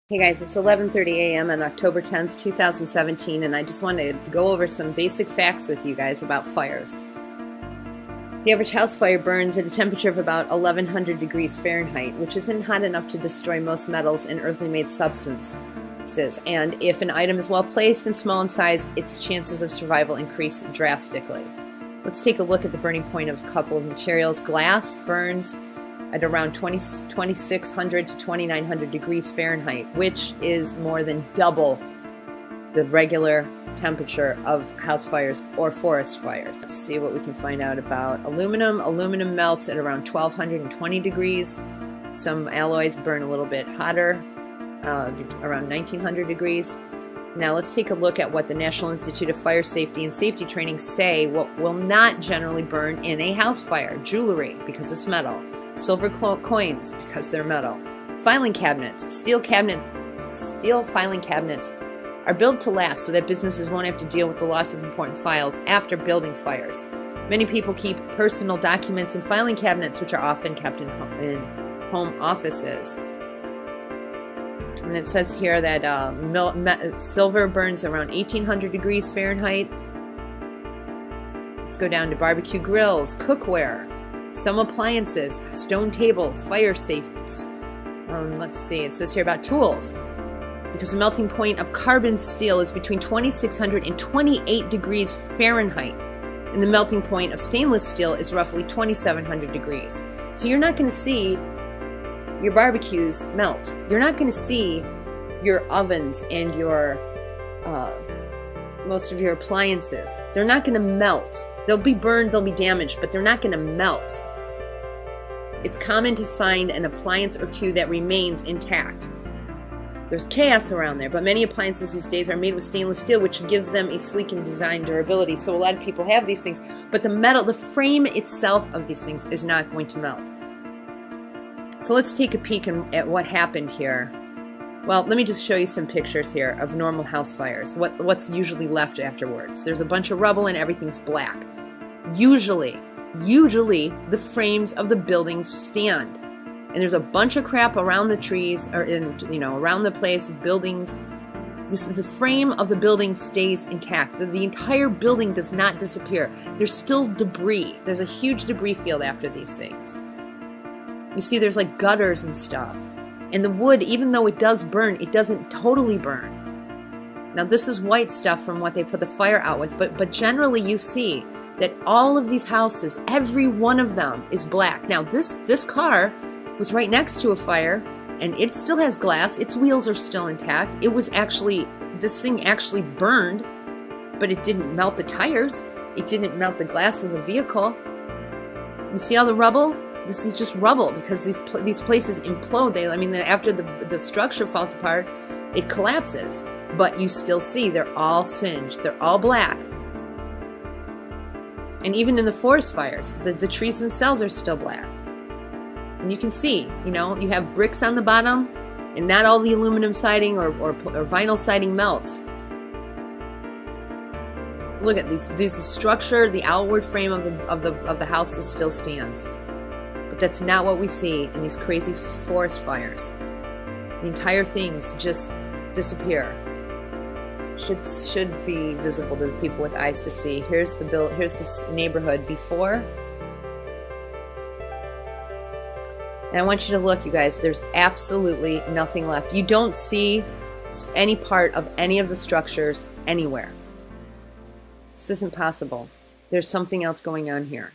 Hey guys, it's 11:30 a.m. on October 10th, 2017, and I just wanted to go over some basic facts with you guys about fires. The average house fire burns at a temperature of about 1100 degrees Fahrenheit, which isn't hot enough to destroy most metals and earthly made substances. And if an item is well placed and small in size, its chances of survival increase drastically. Let's take a look at the burning point of a couple of materials. Glass burns at around 2600 to 2900 degrees Fahrenheit, which is more than double the regular temperature of house fires or forest fires. Let's see what we can find out about aluminum. Aluminum melts at around 1220 degrees. Some alloys burn a little bit hotter, around 1900 degrees. Now let's take a look at what the National Institute of Fire Safety and Safety Training say what will not generally burn in a house fire. Jewelry, because it's metal. Silver coins, because they're metal. Filing cabinets. Steel filing cabinets are built to last so that businesses won't have to deal with the loss of important files after building fires. Many people keep personal documents in filing cabinets, which are often kept in home offices. And it says here that silver burns around 1800 degrees Fahrenheit. Let's go down to barbecue grills, cookware, some appliances, stone table, fire safes. Let's see, it says here about tools. Because the melting point of carbon steel is between 2600 and 28 degrees Fahrenheit. And the melting point of stainless steel is roughly 2700 degrees. So you're not going to see your barbecues melt. You're not going to see your ovens and your most of your appliances. They're not going to melt. They'll be burned, they'll be damaged, but they're not going to melt. It's common to find an appliance or two that remains intact. There's chaos around there, but many appliances these days are made with stainless steel, which gives them a sleek and design durability. So a lot of people have these things, but the metal, the frame itself of these things is not going to melt. So let's take a peek at what happened here. Well, let me just show you some pictures here of normal house fires. What's usually left afterwards. There's a bunch of rubble and everything's black. Usually the frames of the buildings stand. And there's a bunch of crap around the trees, or around the place, buildings. The frame of the building stays intact. The entire building does not disappear. There's still debris. There's a huge debris field after these things. You see there's like gutters and stuff. And the wood, even though it does burn, it doesn't totally burn. Now this is white stuff from what they put the fire out with, but generally you see that all of these houses, every one of them is black. Now this car was right next to a fire, and it still has glass. Its wheels are still intact. This thing actually burned, but it didn't melt the tires. It didn't melt the glass of the vehicle. You see all the rubble? This is just rubble because these places implode. After the structure falls apart, it collapses. But you still see they're all singed. They're all black. And even in the forest fires, the trees themselves are still black. And you can see, you have bricks on the bottom, and not all the aluminum siding or vinyl siding melts. Look at these. The structure, the outward frame of the houses still stands. But that's not what we see in these crazy forest fires. The entire things just disappear. Should be visible to the people with eyes to see. Here's this neighborhood before. And I want you to look, you guys. There's absolutely nothing left. You don't see any part of any of the structures anywhere. This isn't possible. There's something else going on here.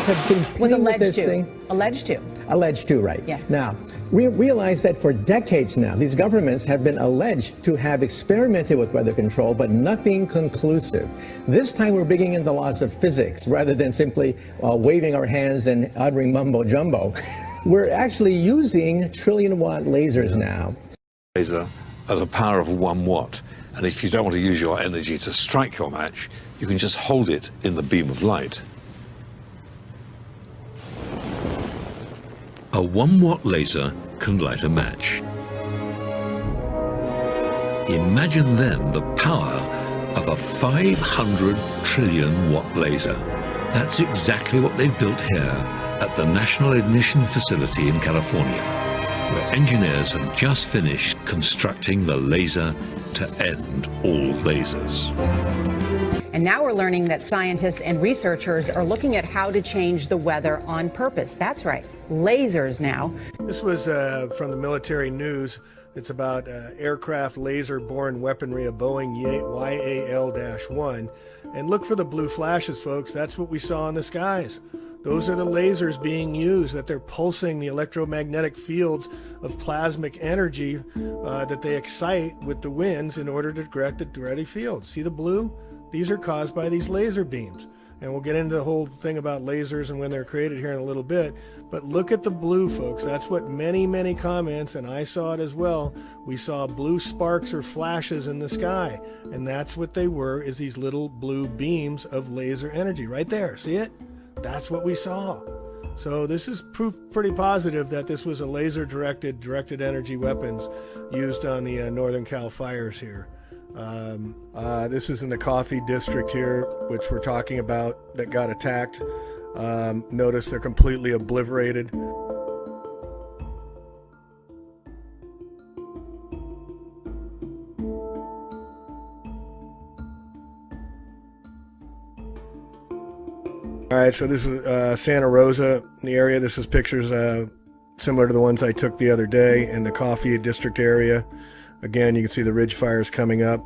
have been playing with this thing. Alleged to. Alleged to, right. Yeah. Now, we realize that for decades now, these governments have been alleged to have experimented with weather control, but nothing conclusive. This time we're digging into the laws of physics rather than simply waving our hands and uttering mumbo jumbo. We're actually using trillion-watt lasers now. Laser at a power of 1 watt. And if you don't want to use your energy to strike your match, you can just hold it in the beam of light. A 1 watt laser can light a match. Imagine then the power of a 500 trillion watt laser. That's exactly what they've built here at the National Ignition Facility in California, where engineers have just finished constructing the laser to end all lasers. And now we're learning that scientists and researchers are looking at how to change the weather on purpose. That's right, lasers now. This was from the military news. It's about aircraft laser-borne weaponry, a Boeing YAL-1. And look for the blue flashes, folks. That's what we saw in the skies. Those are the lasers being used, that they're pulsing the electromagnetic fields of plasmic energy that they excite with the winds in order to direct the direct field. See the blue? These are caused by these laser beams. And we'll get into the whole thing about lasers and when they're created here in a little bit. But look at the blue, folks. That's what many comments, and I saw it as well. We saw blue sparks or flashes in the sky. And that's what they were, is these little blue beams of laser energy. Right there. See it? That's what we saw. So this is proof pretty positive that this was a laser-directed energy weapons used on the Northern Cal fires here. This is in the coffee district here, which we're talking about, that got attacked. Notice they're completely obliterated. All right, so this is Santa Rosa in the area. This is pictures similar to the ones I took the other day in the coffee district area. Again, you can see the ridge fires coming up.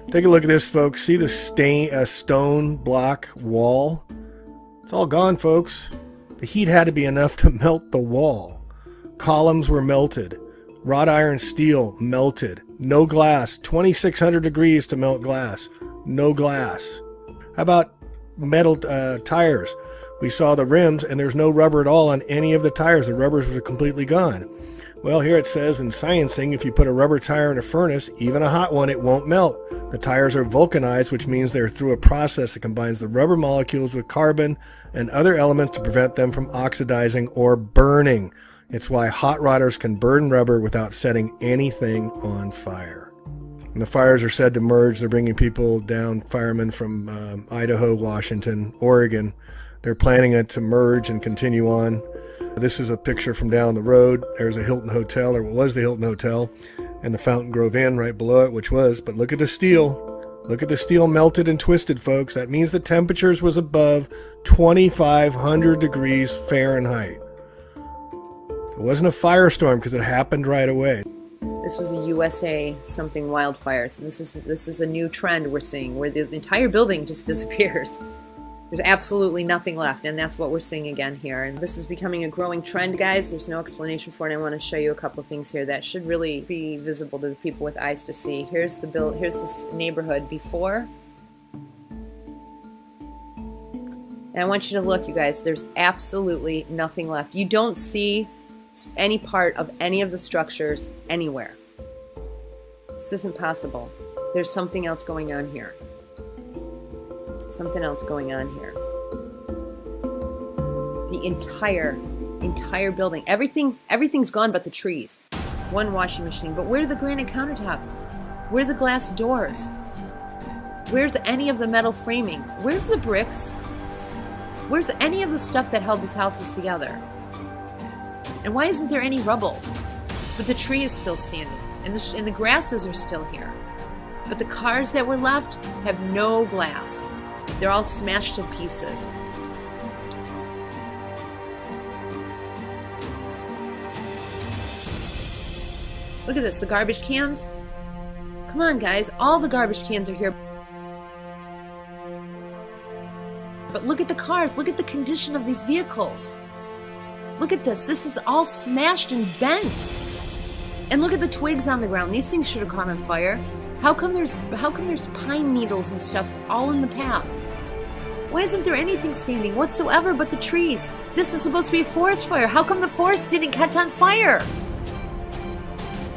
Take a look at this, folks. See the stone block wall? It's all gone, folks. The heat had to be enough to melt the wall. Columns were melted. Wrought iron steel melted. No glass. 2,600 degrees to melt glass. No glass. How about metal tires? We saw the rims, and there's no rubber at all on any of the tires. The rubbers were completely gone. Well, here it says in sciencing, if you put a rubber tire in a furnace, even a hot one, it won't melt. The tires are vulcanized, which means they're through a process that combines the rubber molecules with carbon and other elements to prevent them from oxidizing or burning. It's why hot rodders can burn rubber without setting anything on fire. And the fires are said to merge. They're bringing people down, firemen from Idaho, Washington, Oregon. They're planning it to merge and continue on. This is a picture from down the road. There's a Hilton Hotel, or what was the Hilton Hotel, and the Fountain Grove Inn right below it, which was. But look at the steel. Look at the steel melted and twisted, folks. That means the temperatures was above 2,500 degrees Fahrenheit. It wasn't a firestorm because it happened right away. This was a USA something wildfire. So this is a new trend we're seeing, where the entire building just disappears. There's absolutely nothing left, and that's what we're seeing again here. And this is becoming a growing trend, guys. There's no explanation for it. I want to show you a couple of things here that should really be visible to the people with eyes to see. Here's this neighborhood before. And I want you to look, you guys. There's absolutely nothing left. You don't see any part of any of the structures anywhere. This isn't possible. There's something else going on here. Something else going on here. The entire building. Everything's gone but the trees. One washing machine. But where are the granite countertops? Where are the glass doors? Where's any of the metal framing? Where's the bricks? Where's any of the stuff that held these houses together? And why isn't there any rubble? But the tree is still standing, and the grasses are still here. But the cars that were left have no glass. They're all smashed to pieces. Look at this, the garbage cans. Come on, guys, all the garbage cans are here. But look at the cars. Look at the condition of these vehicles. Look at this. This is all smashed and bent. And look at the twigs on the ground. These things should have caught on fire. How come there's pine needles and stuff all in the path? Why isn't there anything standing whatsoever but the trees? This is supposed to be a forest fire. How come the forest didn't catch on fire?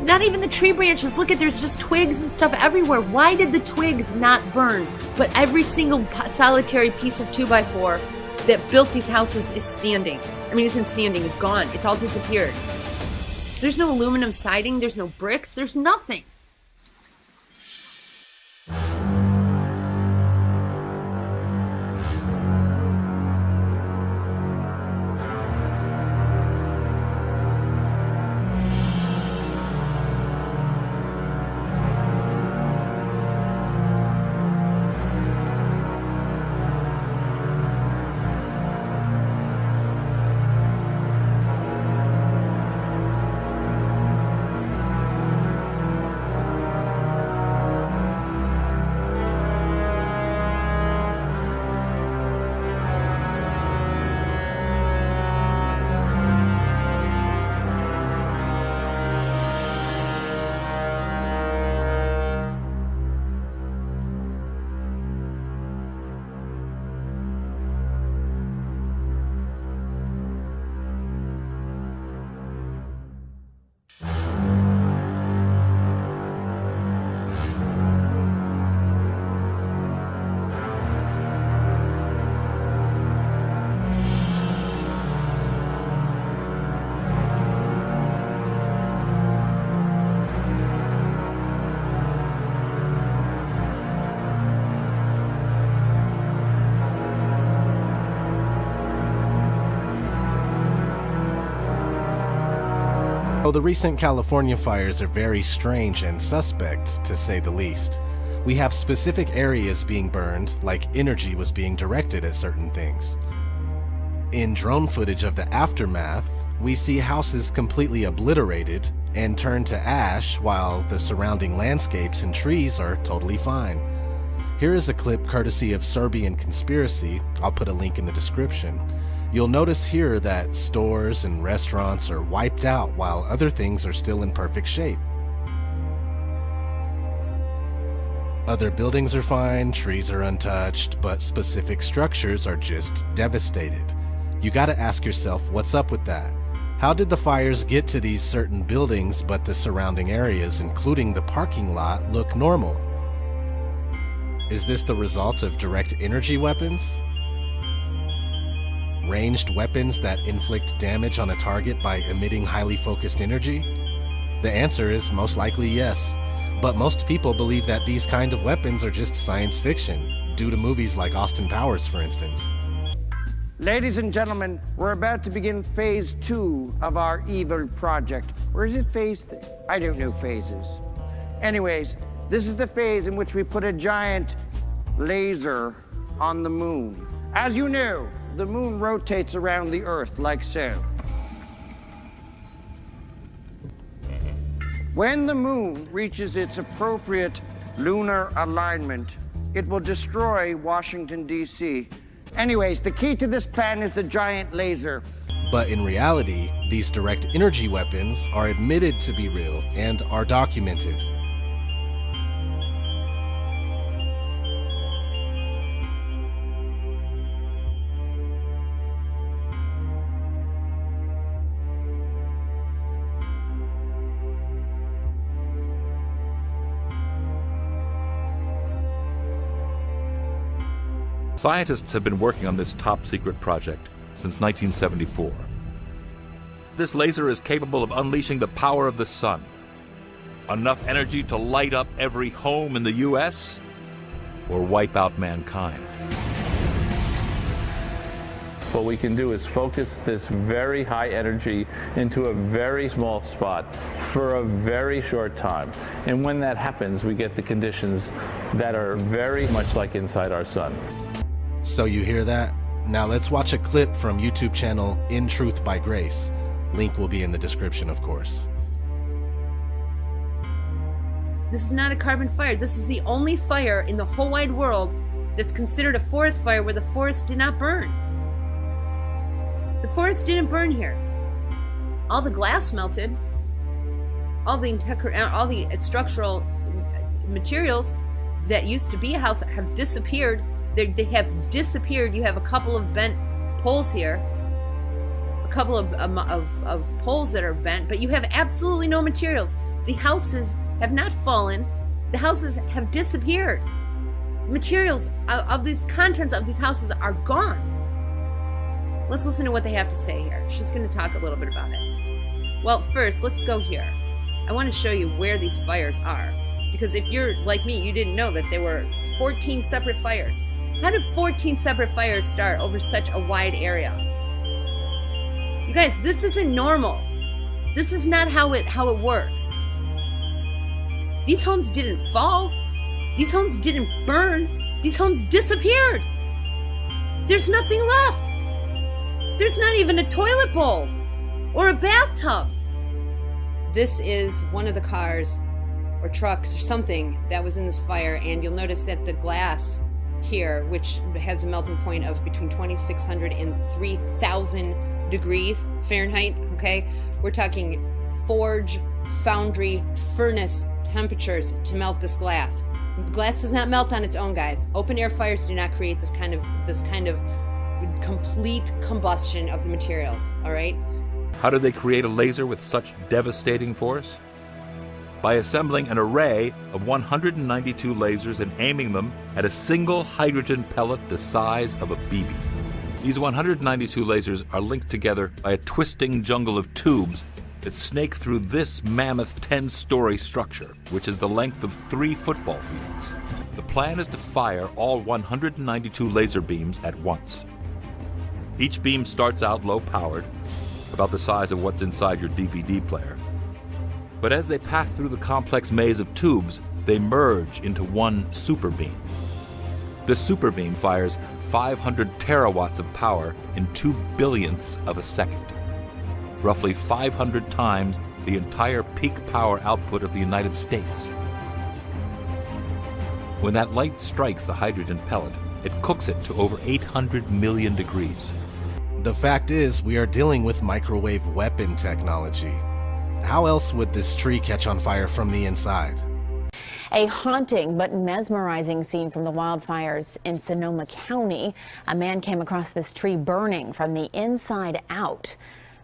Not even the tree branches. Look at, there's just twigs and stuff everywhere. Why did the twigs not burn? But every single solitary piece of 2x4 that built these houses is standing. I mean, isn't standing, is gone. It's all disappeared. There's no aluminum siding. There's no bricks. There's nothing. Well, the recent California fires are very strange and suspect, to say the least. We have specific areas being burned, like energy was being directed at certain things. In drone footage of the aftermath, we see houses completely obliterated and turned to ash while the surrounding landscapes and trees are totally fine. Here is a clip courtesy of Serbian Conspiracy. I'll put a link in the description. You'll notice here that stores and restaurants are wiped out while other things are still in perfect shape. Other buildings are fine, trees are untouched, but specific structures are just devastated. You gotta ask yourself, what's up with that? How did the fires get to these certain buildings but the surrounding areas, including the parking lot, look normal? Is this the result of direct energy weapons? Ranged weapons that inflict damage on a target by emitting highly focused energy? The answer is most likely yes, but most people believe that these kind of weapons are just science fiction, due to movies like Austin Powers, for instance. Ladies and gentlemen, we're about to begin phase 2 of our evil project. Or is it phase 3? I don't know phases. Anyways, this is the phase in which we put a giant laser on the moon. As you know, the moon rotates around the Earth like so. When the moon reaches its appropriate lunar alignment, it will destroy Washington, D.C. Anyways, the key to this plan is the giant laser. But in reality, these direct energy weapons are admitted to be real and are documented. Scientists have been working on this top-secret project since 1974. This laser is capable of unleashing the power of the sun. Enough energy to light up every home in the U.S. or wipe out mankind. What we can do is focus this very high energy into a very small spot for a very short time. And when that happens, we get the conditions that are very much like inside our sun. So you hear that? Now let's watch a clip from YouTube channel In Truth by Grace. Link will be in the description, of course. This is not a carbon fire. This is the only fire in the whole wide world that's considered a forest fire where the forest did not burn. The forest didn't burn here. All the glass melted. All the structural materials that used to be a house have disappeared. They have disappeared. You have a couple of bent poles here, a couple of poles that are bent, but you have absolutely no materials. The houses have not fallen. The houses have disappeared. The materials of these contents of these houses are gone. Let's listen to what they have to say here. She's going to talk a little bit about it. Well, first, let's go here. I want to show you where these fires are. Because if you're like me, you didn't know that there were 14 separate fires. How did 14 separate fires start over such a wide area? You guys, this isn't normal. This is not how it works. These homes didn't fall. These homes didn't burn. These homes disappeared. There's nothing left. There's not even a toilet bowl or a bathtub. This is one of the cars or trucks or something that was in this fire, and you'll notice that the glass here, which has a melting point of between 2,600 and 3,000 degrees Fahrenheit, okay? We're talking forge, foundry, furnace temperatures to melt this glass. Glass does not melt on its own, guys. Open air fires do not create this kind of complete combustion of the materials, all right? How did they create a laser with such devastating force? By assembling an array of 192 lasers and aiming them at a single hydrogen pellet the size of a BB. These 192 lasers are linked together by a twisting jungle of tubes that snake through this mammoth 10-story structure, which is the length of 3 football fields. The plan is to fire all 192 laser beams at once. Each beam starts out low-powered, about the size of what's inside your DVD player. But as they pass through the complex maze of tubes, they merge into one super beam. This super beam fires 500 terawatts of power in 2 billionths of a second, roughly 500 times the entire peak power output of the United States. When that light strikes the hydrogen pellet, it cooks it to over 800 million degrees. The fact is, we are dealing with microwave weapon technology. How else would this tree catch on fire from the inside? A haunting but mesmerizing scene from the wildfires in Sonoma County. A man came across this tree burning from the inside out.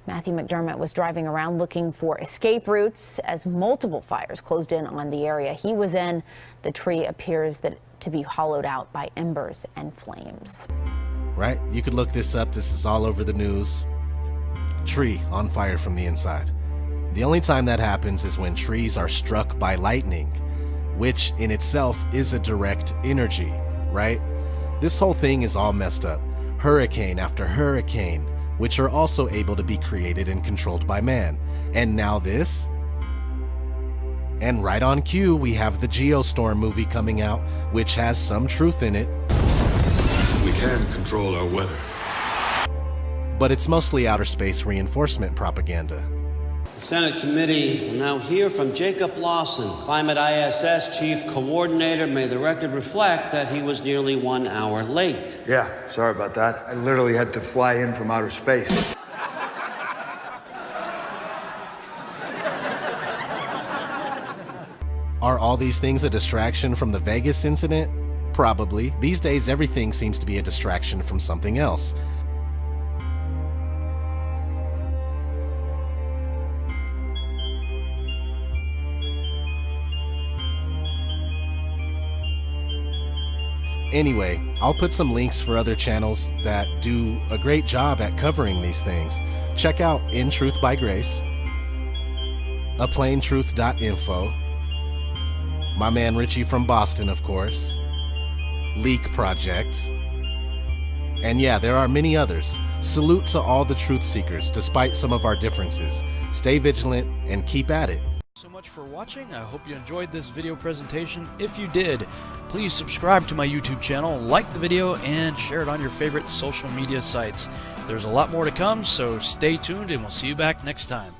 Matthew McDermott was driving around looking for escape routes as multiple fires closed in on the area he was in. The tree appears to be hollowed out by embers and flames. Right? You could look this up. This is all over the news. Tree on fire from the inside. The only time that happens is when trees are struck by lightning, which in itself is a direct energy, right? This whole thing is all messed up. Hurricane after hurricane, which are also able to be created and controlled by man. And now this? And right on cue, we have the Geostorm movie coming out, which has some truth in it. We can control our weather. But it's mostly outer space reinforcement propaganda. The Senate committee will now hear from Jacob Lawson, Climate ISS Chief Coordinator. May the record reflect that he was nearly 1 hour late. Yeah, sorry about that. I literally had to fly in from outer space. Are all these things a distraction from the Vegas incident? Probably. These days, everything seems to be a distraction from something else. Anyway, I'll put some links for other channels that do a great job at covering these things. Check out In Truth by Grace, aplaintruth.info, my man Richie from Boston, of course, Leak Project, and yeah, there are many others. Salute to all the truth seekers, despite some of our differences. Stay vigilant and keep at it. So much for watching. I hope you enjoyed this video presentation. If you did, please subscribe to my YouTube channel, like the video, and share it on your favorite social media sites. There's a lot more to come, so stay tuned and we'll see you back next time.